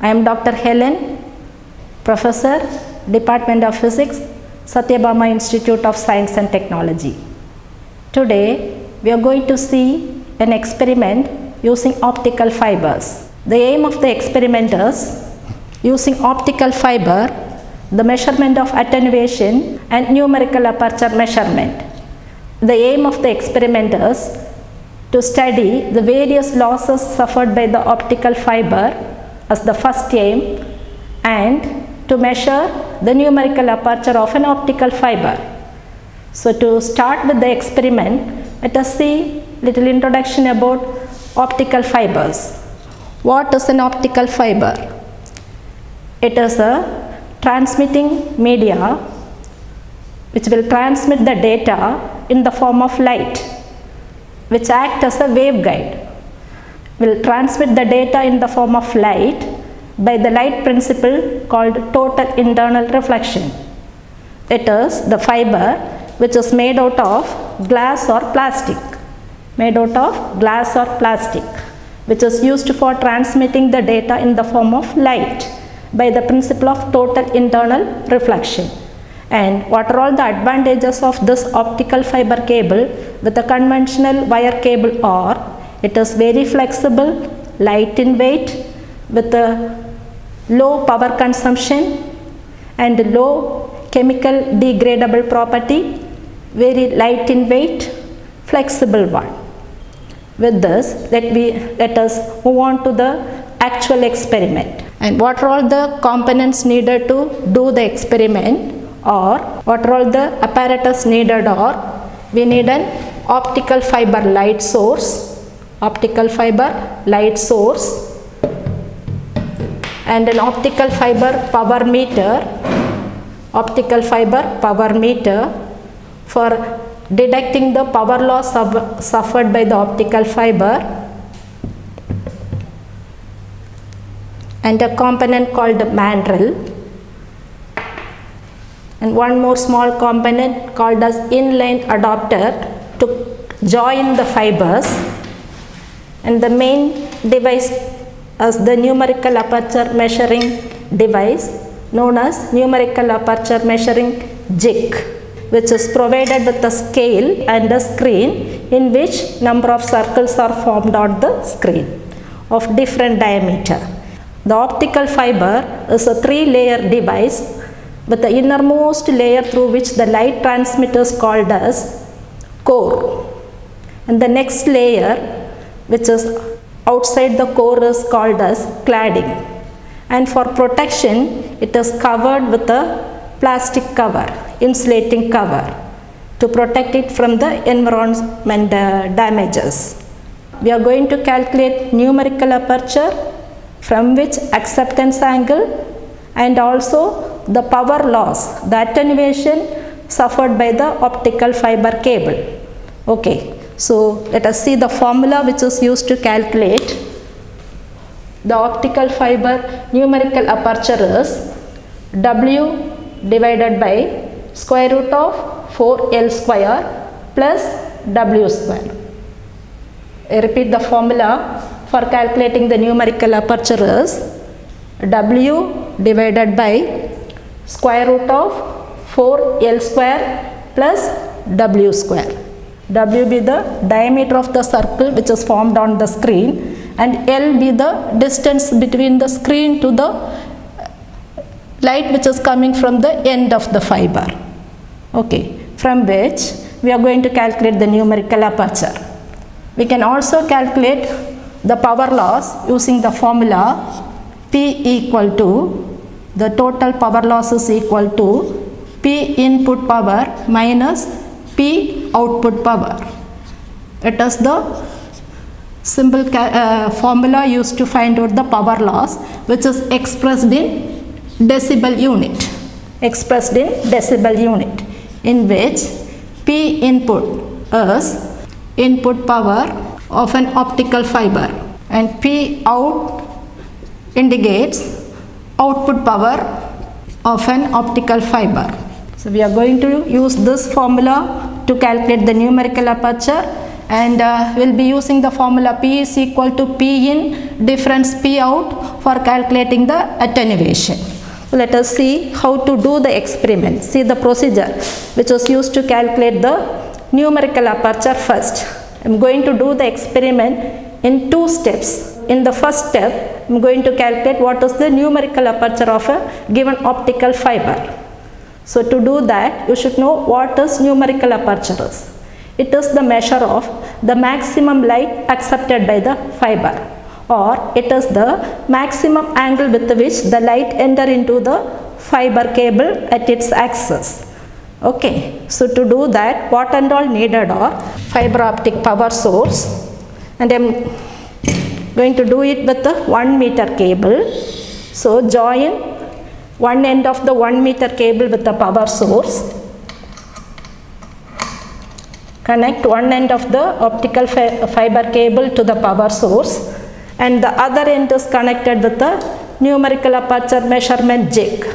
I am Dr. Helan, Professor, Department of Physics, Satyabama Institute of Science and Technology. Today, we are going to see an experiment using optical fibers. The aim of the experiment is using optical fiber, the measurement of attenuation and numerical aperture measurement. The aim of the experiment is to study the various losses suffered by the optical fiber as the first aim, and to measure the numerical aperture of an optical fiber. So to start with the experiment, let us see little introduction about optical fibers. What is an optical fiber? It is a transmitting media which will transmit the data in the form of light, which act as a waveguide. Will transmit the data in the form of light by the light principle called total internal reflection. It is the fiber which is made out of glass or plastic, which is used for transmitting the data in the form of light by the principle of total internal reflection. And what are all the advantages of this optical fiber cable with a conventional wire cable are? It is very flexible, light in weight, with a low power consumption and low chemical degradable property, very light in weight, flexible one. With this, let us move on to the actual experiment. And what are all the components needed to do the experiment, or what are all the apparatus needed? Or we need an optical fiber light source, and an optical fiber power meter for detecting the power loss suffered by the optical fiber, and a component called mandrel, and one more small component called as inline adapter to join the fibers, and the main device as the numerical aperture measuring device known as numerical aperture measuring jig, which is provided with a scale and a screen in which number of circles are formed on the screen of different diameter. The optical fiber is a 3-layer device with the innermost layer through which the light transmitters called as core, and the next layer which is outside the core is called as cladding, and for protection it is covered with a plastic cover, insulating cover, to protect it from the environment damages. We are going to calculate numerical aperture, from which acceptance angle, and also the power loss, the attenuation suffered by the optical fiber cable. Okay, so let us see the formula which is used to calculate the optical fiber numerical aperture is W divided by square root of 4L square plus W square. I repeat the formula for calculating the numerical aperture is W divided by square root of 4L square plus W square. W be the diameter of the circle which is formed on the screen, and L be the distance between the screen to the light which is coming from the end of the fiber. Okay, from which we are going to calculate the numerical aperture. We can also calculate the power loss using the formula P equal to, the total power loss is equal to P input power minus P output power. It is the simple formula used to find out the power loss, which is expressed in decibel unit, in which P input is input power of an optical fiber, and P out indicates output power of an optical fiber. So we are going to use this formula to calculate the numerical aperture, and we'll be using the formula P is equal to P in difference P out for calculating the attenuation. Let us see how to do the experiment. See the procedure which was used to calculate the numerical aperture first. I am going to do the experiment in 2 steps. In the first step, I am going to calculate what is the numerical aperture of a given optical fiber. So to do that, you should know what is numerical aperture is. It is the measure of the maximum light accepted by the fiber, or it is the maximum angle with which the light enter into the fiber cable at its axis. Okay, so to do that, what and all needed are fiber optic power source, and I am going to do it with the 1 meter cable. So join one end of the 1 meter cable with the power source. Connect one end of the optical fiber cable to the power source, and the other end is connected with the numerical aperture measurement jig.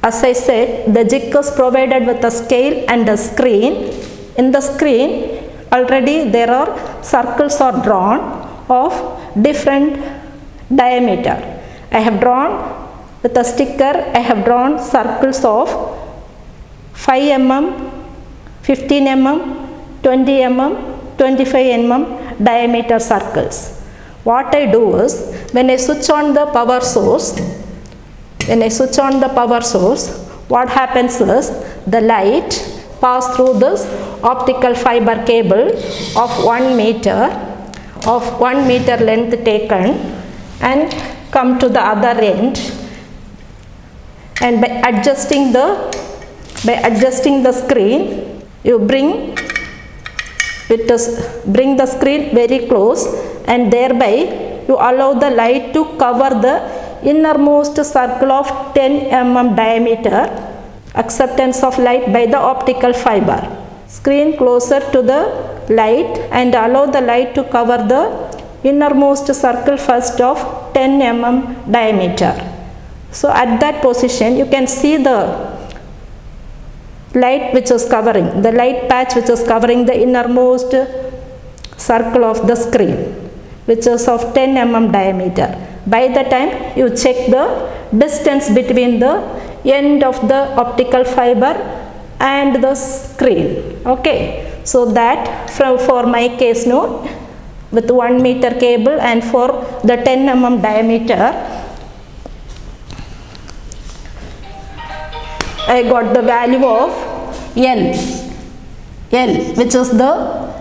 As I said, the jig is provided with a scale and a screen. In the screen, already there are circles are drawn of different diameter. I have drawn with a sticker, I have drawn circles of 5 mm, 15 mm, 20 mm, 25 mm diameter circles. What I do is, when I switch on the power source, what happens is the light pass through this optical fiber cable of 1 meter length taken and come to the other end, and by adjusting the screen, you bring the screen very close, and thereby you allow the light to cover the innermost circle of 10 mm diameter acceptance of light by the optical fiber. Screen closer to the light and allow the light to cover the innermost circle first of 10 mm diameter. So at that position, you can see the light which is covering, the light patch which is covering the innermost circle of the screen, which is of 10 mm diameter. By the time you check the distance between the end of the optical fiber and the screen. Okay, so that for my case note, with 1 meter cable and for the 10 mm diameter, I got the value of L, which is the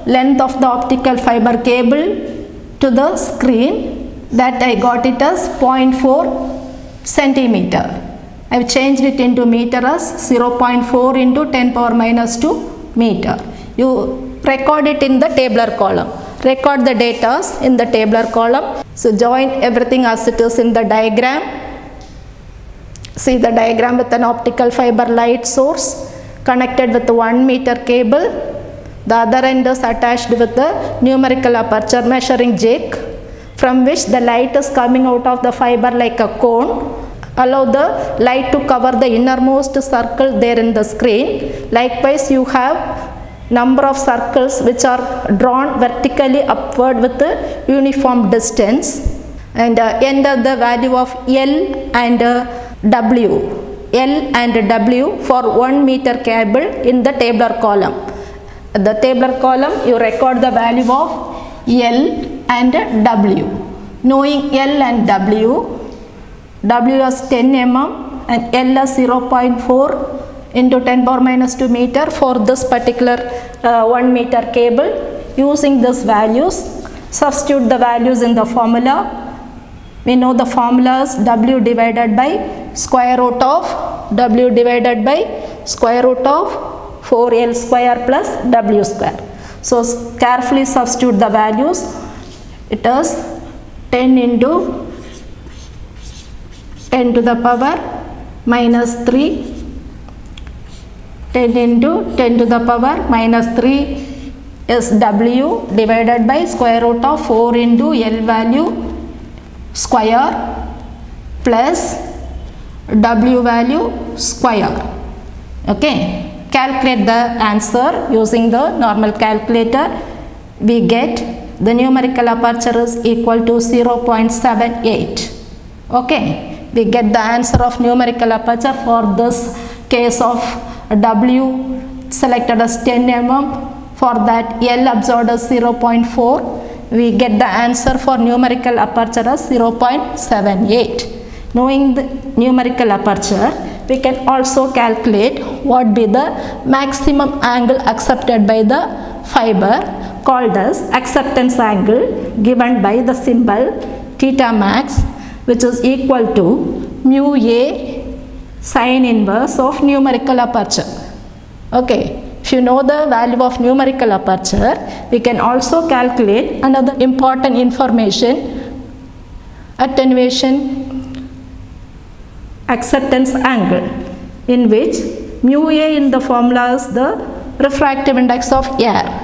length of the optical fiber cable to the screen. That I got it as 0.4 centimeter. I have changed it into meter as 0.4 into 10 power minus 2 meter. You record it in the tabular column. Record the data in the tabular column. So join everything as it is in the diagram. See the diagram with an optical fiber light source connected with the 1 meter cable. The other end is attached with the numerical aperture measuring jig, from which the light is coming out of the fiber like a cone. Allow the light to cover the innermost circle there in the screen. Likewise, you have number of circles which are drawn vertically upward with the uniform distance, and enter the value of L and W for 1 meter cable in the tabular column. At the tabular column, you record the value of L and W. Knowing L and W as 10 mm and L as 0.4 into 10 power minus 2 meter for this particular 1 meter cable. Using these values, substitute the values in the formula. We know the formula is W divided by square root of 4L square plus W square. So carefully substitute the values. It is 10 into 10 to the power minus 3. 10 into 10 to the power minus 3 is W divided by square root of 4 into L value square plus W value square. Okay, calculate the answer using the normal calculator. we get the numerical aperture is equal to 0.78. Okay, we get the answer of numerical aperture for this case of W selected as 10 mm. For that L observed as 0.4. We get the answer for numerical aperture as 0.78. Knowing the numerical aperture, we can also calculate what be the maximum angle accepted by the fiber, called as acceptance angle, given by the symbol theta max, which is equal to mu A sine inverse of numerical aperture. Okay, if you know the value of numerical aperture, we can also calculate another important information, attenuation acceptance angle, in which mu A in the formula is the refractive index of air.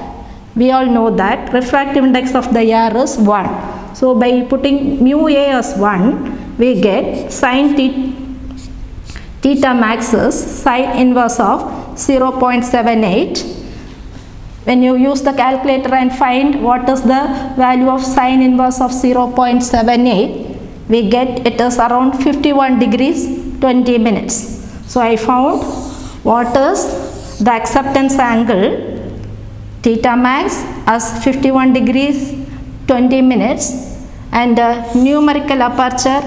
We all know that refractive index of the air is 1. So by putting mu A as 1, we get sine theta max is sine inverse of 0.78. When you use the calculator and find what is the value of sine inverse of 0.78, we get it is around 51 degrees 20 minutes. So I found what is the acceptance angle theta max as 51 degrees 20 minutes and numerical aperture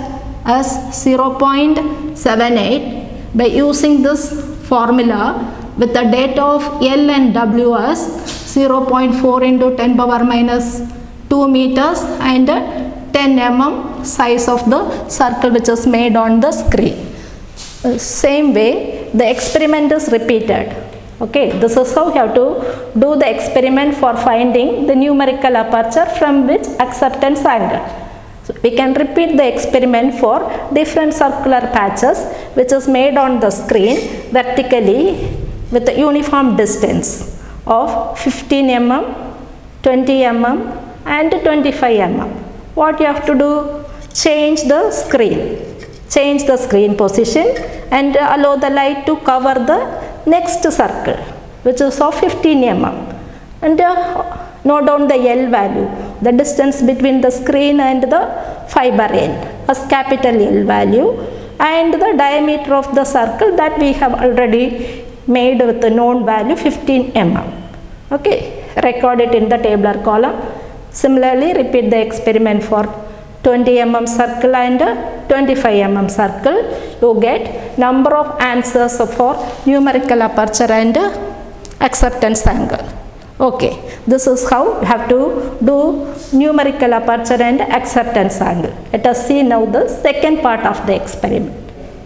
as 0.78. By using this formula with the data of L and W as 0.4 into 10 power minus 2 meters and 10 mm size of the circle which is made on the screen. Same way the experiment is repeated. Okay, this is how you have to do the experiment for finding the numerical aperture from which acceptance angle. So we can repeat the experiment for different circular patches which is made on the screen vertically with a uniform distance of 15 mm, 20 mm and 25 mm. What you have to do? Change the screen position and allow the light to cover the next circle which is of 15 mm and note down the L value, the distance between the screen and the fiber end as capital L value, and the diameter of the circle that we have already made with the known value 15 mm. Okay, record it in the tabular column. Similarly, repeat the experiment for 20 mm circle and 25 mm circle. You get number of answers for numerical aperture and acceptance angle. Okay, this is how you have to do numerical aperture and acceptance angle. Let us see now the second part of the experiment.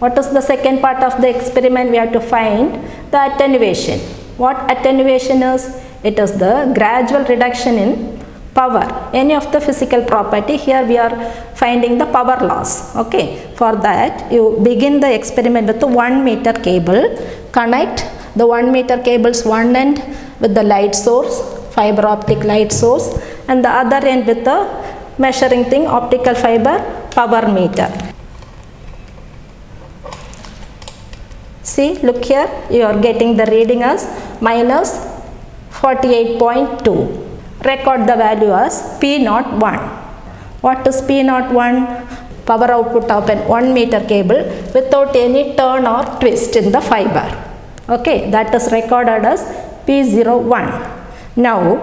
What is the second part of the experiment? We have to find the attenuation. What attenuation is? It is the gradual reduction in power, any of the physical property. Here we are finding the power loss. Okay, for that you begin the experiment with the 1 meter cable. Connect the 1 meter cable's one end with the light source, fiber optic light source, and the other end with the measuring thing, optical fiber power meter. See, look here, you are getting the reading as minus 48.2. Record the value as P01. What is P01? Power output of an 1 meter cable without any turn or twist in the fiber. Okay, that is recorded as P01. Now,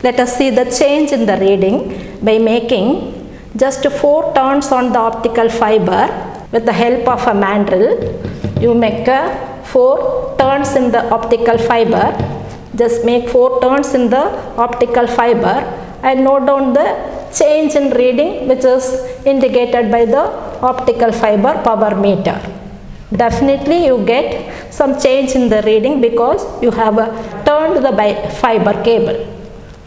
let us see the change in the reading by making just 4 turns on the optical fiber with the help of a mandrel. You make 4 turns in the optical fiber. Just make 4 turns in the optical fiber and note down the change in reading which is indicated by the optical fiber power meter. Definitely you get some change in the reading because you have turned the fiber cable.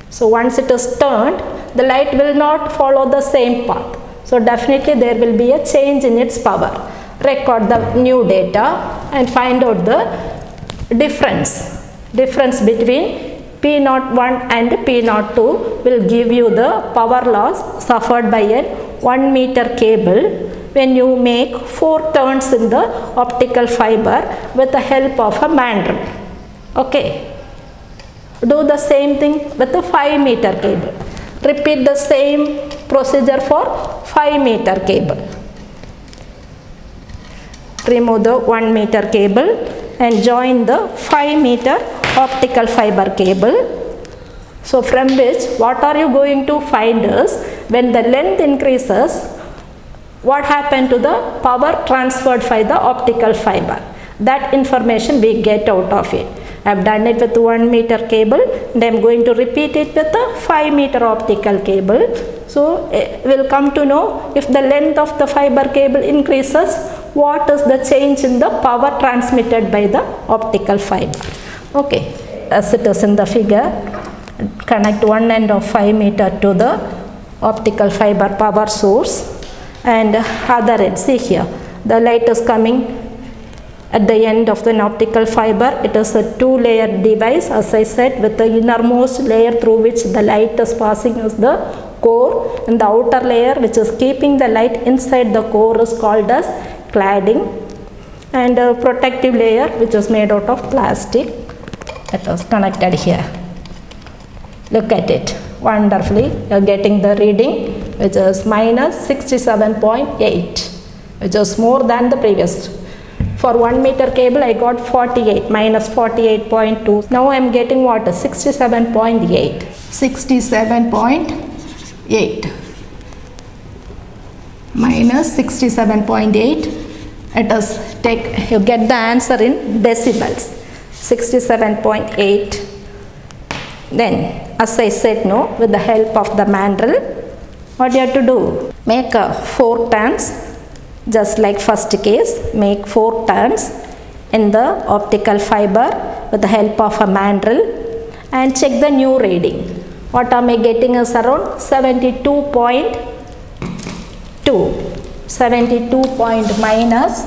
So once it is turned, the light will not follow the same path. So definitely there will be a change in its power. Record the new data and find out the difference between P01 and P02 will give you the power loss suffered by a 1 meter cable when you make 4 turns in the optical fiber with the help of a mandrel. Okay. Do the same thing with the 5 meter cable. Repeat the same procedure for 5 meter cable. Remove the 1 meter cable and join the 5 meter optical fiber cable. So from which what are you going to find is, when the length increases, what happened to the power transferred by the optical fiber. That information we get out of it. I have done it with 1 meter cable and I am going to repeat it with a 5 meter optical cable. So we will come to know, if the length of the fiber cable increases, what is the change in the power transmitted by the optical fiber. Okay, as it is in the figure, connect one end of 5 meter to the optical fiber power source and other end. See here, the light is coming at the end of the optical fiber. It is a 2-layer device, as I said, with the innermost layer through which the light is passing is the core, and the outer layer which is keeping the light inside the core is called as cladding, and a protective layer which is made out of plastic. It is connected here. Look at it wonderfully. You are getting the reading which is minus 67.8, which is more than the previous. For 1 meter cable I got 48, minus 48.2. Now I am getting what? 67.8. 67.8 minus 67.8. It is, you get the answer in decibels. 67.8. Then, as I said, no, with the help of the mandrel, what you have to do? Make 4 turns, just like first case. Make 4 turns in the optical fiber with the help of a mandrel and check the new reading. What am I getting is around 72.2. 72 point minus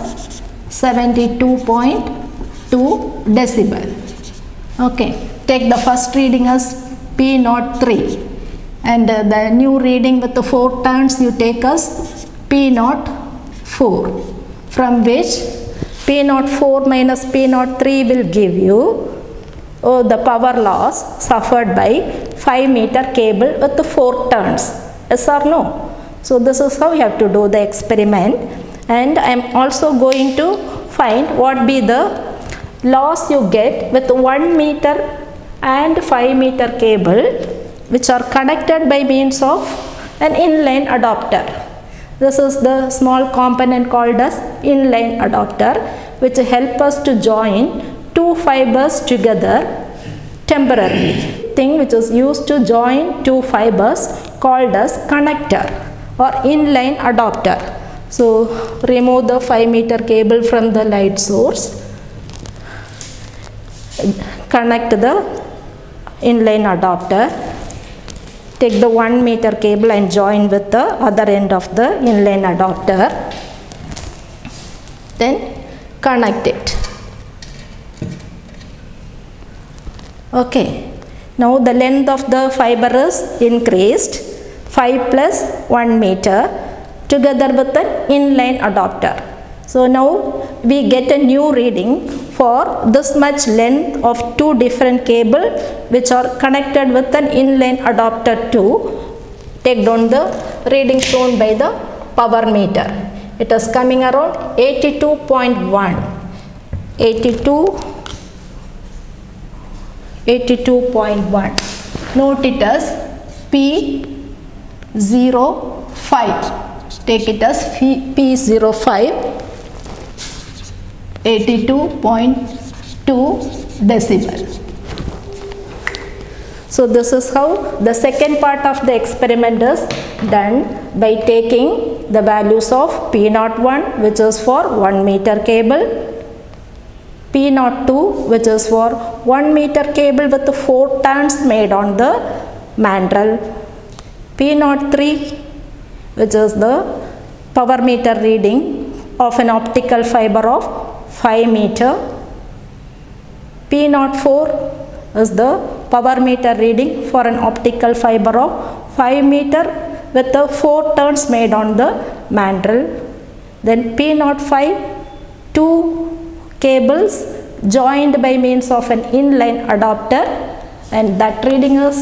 72.2 decibel. Okay, take the first reading as P03 and the new reading with the 4 turns you take as P04, from which P04 minus P03 will give you the power loss suffered by 5 meter cable with the 4 turns. Yes or no? So this is how you have to do the experiment, and I am also going to find what be the loss you get with 1 meter and 5 meter cable which are connected by means of an inline adapter. This is the small component called as inline adapter, which help us to join 2 fibers together temporarily. Thing which is used to join 2 fibers called as connector or inline adapter. So remove the 5 meter cable from the light source, connect the inline adapter, take the 1 meter cable and join with the other end of the inline adapter, then connect it. Okay, now the length of the fiber is increased, 5 plus 1 meter together with an inline adapter. So now we get a new reading for this much length of 2 different cables which are connected with an inline adapter to take down the reading shown by the power meter. It is coming around 82.1. 82.1. Note it as P05. Take it as P05. 82.2 decibel. So this is how the second part of the experiment is done, by taking the values of P01 which is for 1 meter cable, P02 which is for 1 meter cable with the 4 turns made on the mandrel, P03 which is the power meter reading of an optical fiber of 5 meter, P04 is the power meter reading for an optical fiber of 5 meter with the 4 turns made on the mandrel. Then P05, 2 cables joined by means of an inline adapter and that reading is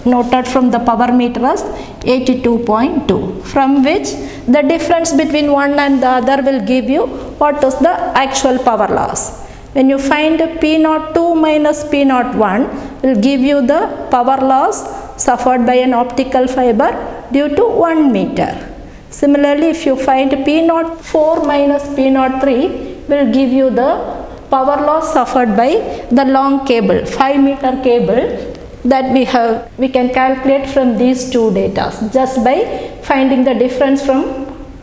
noted from the power meter as 82.2, from which the difference between one and the other will give you what is the actual power loss. When you find P02 minus P01 will give you the power loss suffered by an optical fiber due to 1 meter. Similarly, if you find P04 minus P03 will give you the power loss suffered by the long cable, 5 meter cable that we can calculate from these two data just by finding the difference from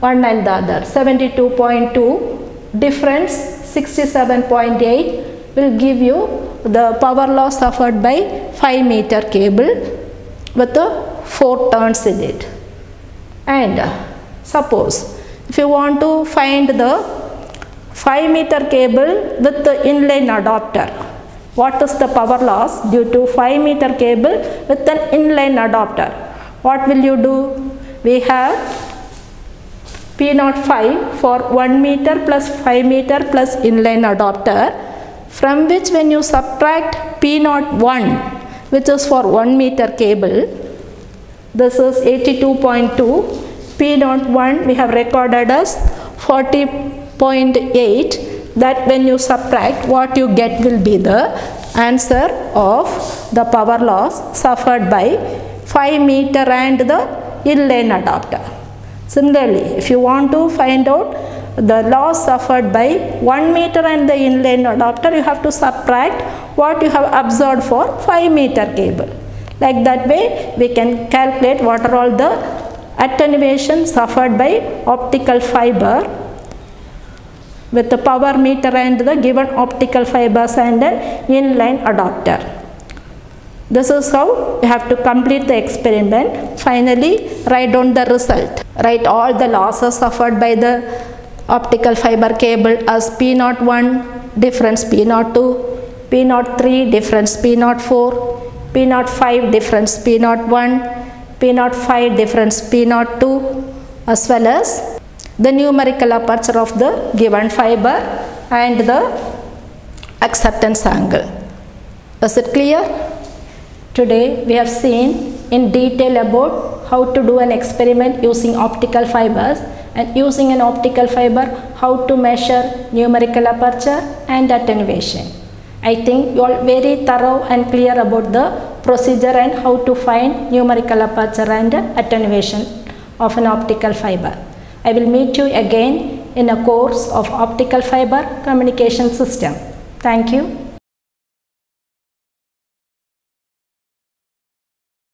one and the other. 72.2 difference 67.8 will give you the power loss suffered by 5 meter cable with the 4 turns in it. And suppose if you want to find the 5 meter cable with the inline adapter, what is the power loss due to 5 meter cable with an inline adapter? What will you do? We have P05 for 1 meter plus 5 meter plus inline adapter, from which when you subtract P01 which is for 1 meter cable, this is 82.2, P01 we have recorded as 40.8, that when you subtract what you get will be the answer of the power loss suffered by 5 meter and the inline adapter. Similarly, if you want to find out the loss suffered by 1 meter and the inline adapter, you have to subtract what you have observed for 5 meter cable. Like that way, we can calculate what are all the attenuation suffered by optical fiber with the power meter and the given optical fibers and an inline adapter. This is how you have to complete the experiment. Finally, write down the result. Write all the losses suffered by the optical fiber cable as P01 difference P02, P03 difference P04, P05 difference P01, P05 difference P02, as well as the numerical aperture of the given fiber and the acceptance angle. Is it clear? Today we have seen in detail about how to do an experiment using optical fibers, and using an optical fiber how to measure numerical aperture and attenuation. I think you are very thorough and clear about the procedure and how to find numerical aperture and attenuation of an optical fiber. I will meet you again in a course of optical fiber communication system. Thank you.